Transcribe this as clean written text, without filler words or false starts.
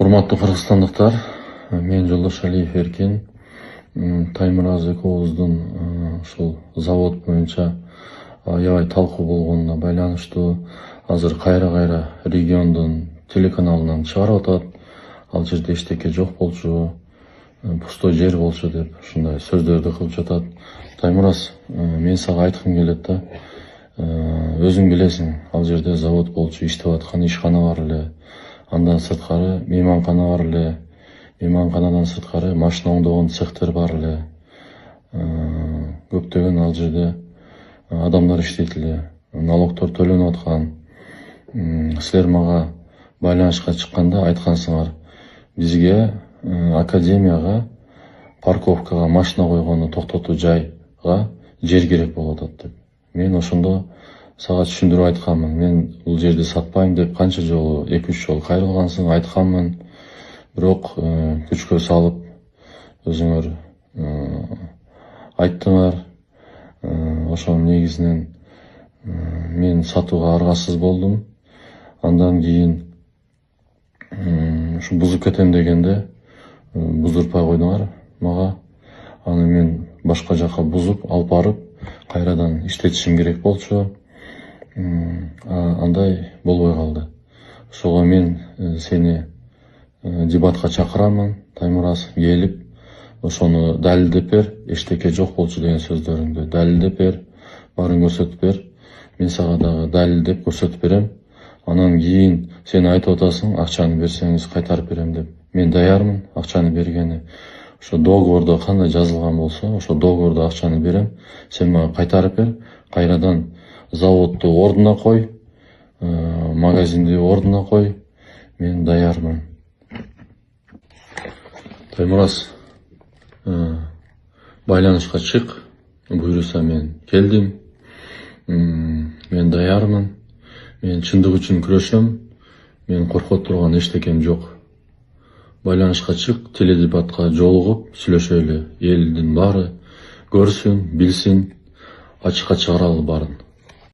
Урматтуу кыргызстандыктар, мен Жолдош Алиев Эркин, Таймураз экөөбүздүн ушул завод боюнча аябай талкуу болгонуна байланыштуу азыр кайра региондун телеканалынан чыгарып атат. Ал жерде эчтеке жок болчу, пустой жер болчу деп ушундай сөздөрдү кылып жатат. Таймураз, мен сага айткым келет да, өзүң билесиң, ал жерде завод болчу, иштеп аткан ишкана бар эле. Андан сырткары мейманкана бар эле. Мейманканадан сырткары машина оңдогон цехтер бар эле. Көптөгөн ал жерде адамдар иштейт эле. Налогдор төлөнүп аткан. Силер мага байланышка чыкканда айткансыңар, бизге академияга, парковкага машина койгону токтотуу жайга жер керек болуп атат деп. Мен ошондо сага түшүндүрүп айтканмын. Мен бул жерди сатпайм деп канча жолу, 2-3 жолу кайрылгансың, айтканмын. Бирок күчкө салып өзүңөр айттыңар. Ошонун негизинен мен сатууга аргасыз болдум. Андан кийин ушу бузуп кетем дегенде буздурпай койдуңар мага. Аны мен башка жака бузуп алып барып кайрадан иштетишим керек болчу. Андай болбой калды. Ошого мен сени дебатка чакырамын, Таймураз, келип ошону далилдеп бер, эчтеке жок болчу деген сөздөрүңдү далилдеп бер, баарын көрсөтүп бер. Мен сага дагы далилдеп көрсөтүп берем. Анан кийин сен айтып атасың, акчаны берсеңиз кайтарып берем деп. Мен даярмын акчаны бергени. Ошо договордо кандай жазылган болсо, ошо договордо акчаны берем. Сен мага кайтарып бер, кайрадан заводду ордуна кой, магазинди ордуна кой. Мен даярмын. Таймураз, байланышка чык, буйруса мен келдим. Мен даярмын. Мен чындык үчүн күрөшөм. Мен коркот турган эчтекем жок. Байланышка чык, теледебатка жолугуп сүйлөшөлү. Элдин баары көрсүн, билсин, ачыкка чыгаралы баарын.